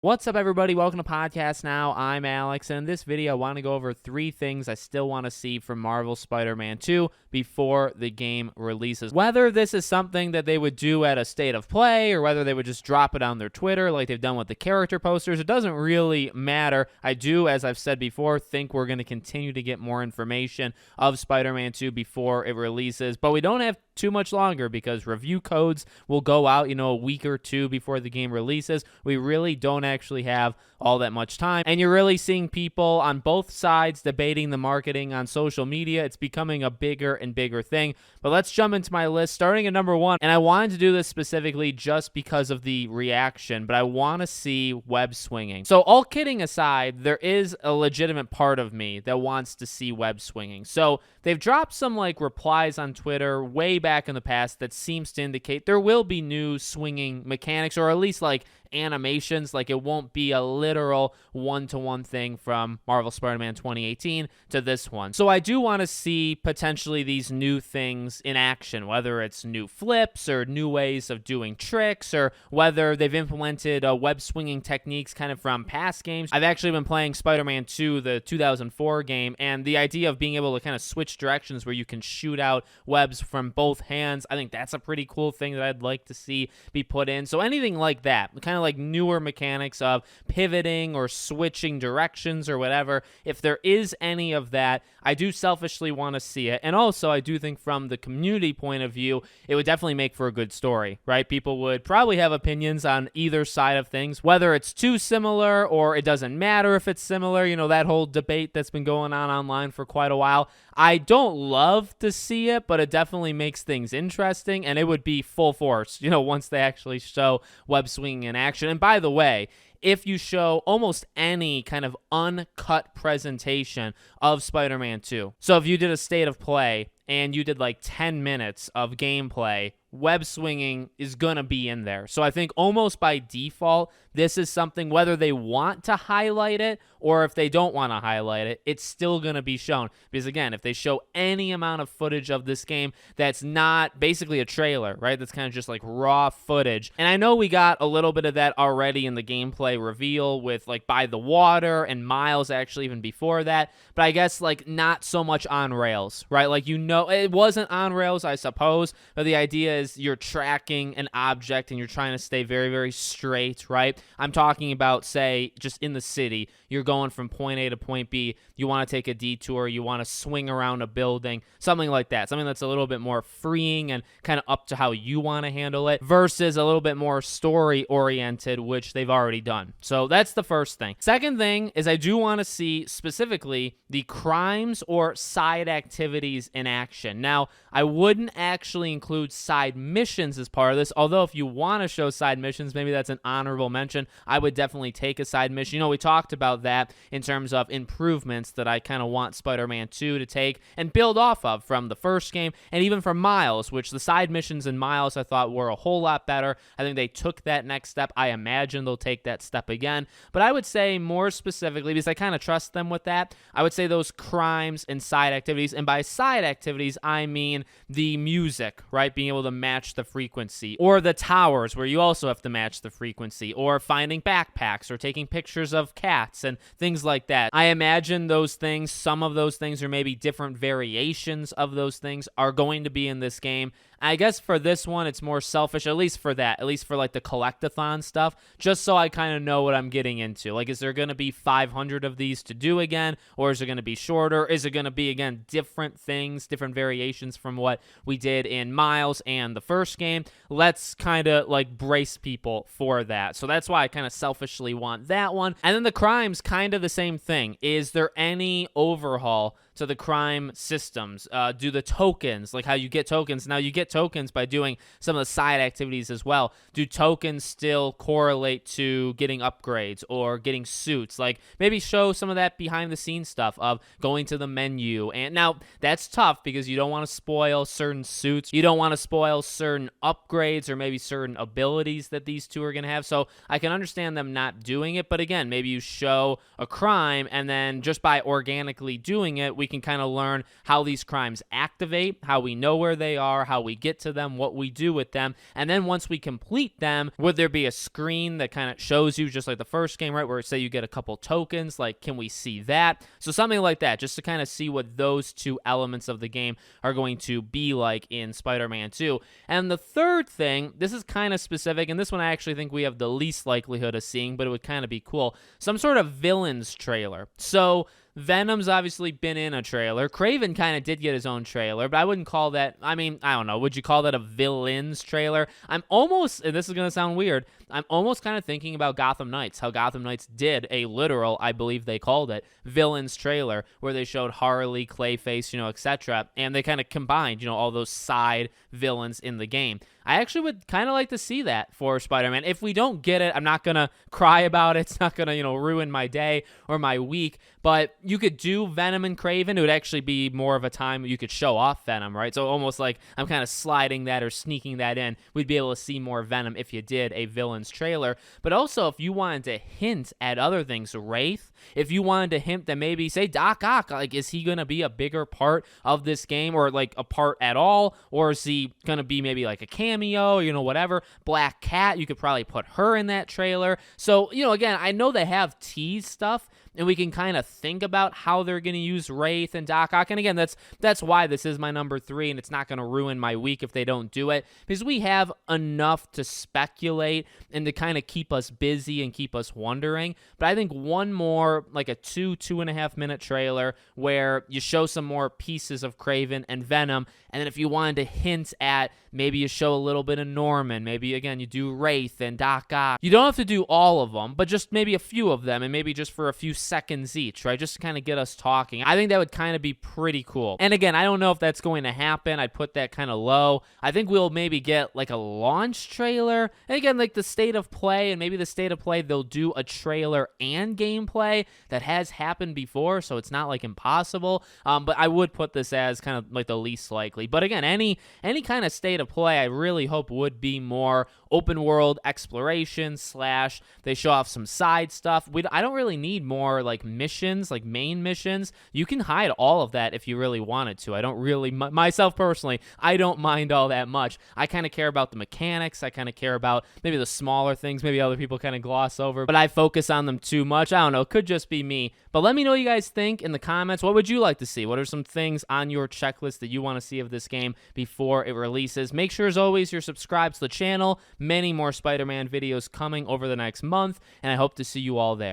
What's up, everybody? Welcome to Podcast Now. I'm Alex, and in this video, I want to go over 3 things I still want to see from Marvel Spider-Man 2 before the game releases. Whether this is something that they would do at a state of play, or whether they would just drop it on their Twitter like they've done with the character posters, it doesn't really matter. I do, as I've said before, think we're going to continue to get more information of Spider-Man 2 before it releases, but we don't have too much longer because review codes will go out, a week or two before the game releases. We really don't actually have all that much time, and you're really seeing people on both sides debating the marketing on social media. It's becoming a bigger and bigger thing. But let's jump into my list, starting at number 1, and I wanted to do this specifically just because of the reaction, but I want to see web swinging. So all kidding aside, there is a legitimate part of me that wants to see web swinging. So they've dropped some replies on Twitter way back in the past that seems to indicate there will be new swinging mechanics, or at least animations. It won't be a literal one-to-one thing from Marvel Spider-Man 2018 to this one. So I do want to see potentially these new things in action, whether it's new flips or new ways of doing tricks, or whether they've implemented web swinging techniques kind of from past games. I've actually been playing Spider-Man 2, the 2004 game, and the idea of being able to kind of switch directions where you can shoot out webs from both hands, I think that's a pretty cool thing that I'd like to see be put in. So anything like that, kind of newer mechanics of pivoting or switching directions or whatever, if there is any of that, I do selfishly want to see it. And also, I do think from the community point of view, it would definitely make for a good story, right? People would probably have opinions on either side of things, whether it's too similar or it doesn't matter if it's similar, that whole debate that's been going on online for quite a while. I don't love to see it, but it definitely makes things interesting, and it would be full force, once they actually show web swinging in action. And by the way, if you show almost any kind of uncut presentation of Spider-Man 2, so if you did a state of play and you did 10 minutes of gameplay, web swinging is going to be in there. So I think almost by default, this is something, whether they want to highlight it or if they don't want to highlight it, it's still going to be shown. Because again, if they show any amount of footage of this game that's not basically a trailer, right? That's kind of just raw footage. And I know we got a little bit of that already in the gameplay reveal with by the water and Miles actually even before that. But I guess not so much on rails, right? It wasn't on rails, I suppose, but the idea is you're tracking an object and you're trying to stay very, very straight, right? I'm talking about, say, just in the city, you're going from point A to point B, you want to take a detour, you want to swing around a building, something like that, something that's a little bit more freeing and kind of up to how you want to handle it, versus a little bit more story-oriented, which they've already done. So that's the first thing. Second thing is I do want to see specifically the crimes or side activities in action. Now, I wouldn't actually include side missions as part of this, although if you want to show side missions, maybe that's an honorable mention. I would definitely take a side mission. We talked about that in terms of improvements that I kind of want Spider-Man 2 to take and build off of from the first game, and even from Miles, which the side missions in Miles I thought were a whole lot better. I think they took that next step. I imagine they'll take that step again, but I would say more specifically, because I kind of trust them with that, I would say those crimes and side activities, and by side activities, I mean the music, right? Being able to match the frequency, or the towers where you also have to match the frequency, or finding backpacks or taking pictures of cats and things like that. I imagine those things, some of those things, or maybe different variations of those things, are going to be in this game. I guess for this one, it's more selfish, at least for that, at least for the collectathon stuff, just so I kind of know what I'm getting into. Is there going to be 500 of these to do again, or is it going to be shorter? Is it going to be, again, different things, different variations from what we did in Miles and the first game? Let's kind of brace people for that. So that's why I kind of selfishly want that one. And then the crimes, kind of the same thing. Is there any overhaul to the crime systems? Do the tokens, how you get tokens, now you get tokens by doing some of the side activities as well. Do tokens still correlate to getting upgrades or getting suits? Maybe show some of that behind the scenes stuff of going to the menu. And now that's tough because you don't want to spoil certain suits. You don't want to spoil certain upgrades or maybe certain abilities that these two are going to have. So I can understand them not doing it. But again, maybe you show a crime, and then just by organically doing it, we can kind of learn how these crimes activate, how we know where they are, how we get to them, what we do with them. And then once we complete them, would there be a screen that kind of shows you, just like the first game, right, where say you get a couple tokens, like can we see that? So something like that, just to kind of see what those two elements of the game are going to be like in Spider-Man 2. And the third thing, this is kind of specific, and this one I actually think we have the least likelihood of seeing, but it would kind of be cool. Some sort of villains trailer. So Venom's obviously been in a trailer. Kraven kind of did get his own trailer, but I wouldn't call that, I mean, I don't know, would you call that a villains trailer? I'm almost, and this is going to sound weird, I'm almost kind of thinking about Gotham Knights, how Gotham Knights did a literal, I believe they called it, villains trailer, where they showed Harley, Clayface, etc., and they kind of combined, all those side villains in the game. I actually would kind of like to see that for Spider-Man. If we don't get it, I'm not going to cry about it. It's not going to, ruin my day or my week. But you could do Venom and Kraven. It would actually be more of a time you could show off Venom, right? So almost like I'm kind of sliding that or sneaking that in. We'd be able to see more Venom if you did a villains trailer. But also if you wanted to hint at other things, Wraith, if you wanted to hint that maybe, say, Doc Ock, like, is he going to be a bigger part of this game, or like a part at all? Or is he going to be maybe like a cameo, whatever? Black Cat, you could probably put her in that trailer. So, again, I know they have teased stuff, and we can kind of think about how they're going to use Wraith and Doc Ock. And again, that's why this is my number 3, and it's not going to ruin my week if they don't do it, because we have enough to speculate and to kind of keep us busy and keep us wondering. But I think one more, like a 2.5 minute trailer where you show some more pieces of Kraven and Venom, and then if you wanted to hint at, maybe you show a little bit of Norman, maybe again you do Wraith and Doc Ock. You don't have to do all of them, but just maybe a few of them, and maybe just for a few seconds each, right? Just to kind of get us talking. I think that would kind of be pretty cool. And again, I don't know if that's going to happen. I'd put that kind of low. I think we'll maybe get like a launch trailer. And again, like the state of play, and maybe the state of play, they'll do a trailer and gameplay. That has happened before, so it's not like impossible. But I would put this as kind of like the least likely. But again, any kind of state of play, I really hope would be more open world exploration / they show off some side stuff. I don't really need more like missions, like main missions. You can hide all of that if you really wanted to. I don't really, myself personally, I don't mind all that much. I kind of care about the mechanics. I kind of care about maybe the smaller things, maybe other people kind of gloss over, but I focus on them too much. I don't know, it could just be me. But let me know what you guys think in the comments. What would you like to see? What are some things on your checklist that you want to see of this game before it releases? Make sure, as always, you're subscribed to the channel. Many more Spider-Man videos coming over the next month, and I hope to see you all there.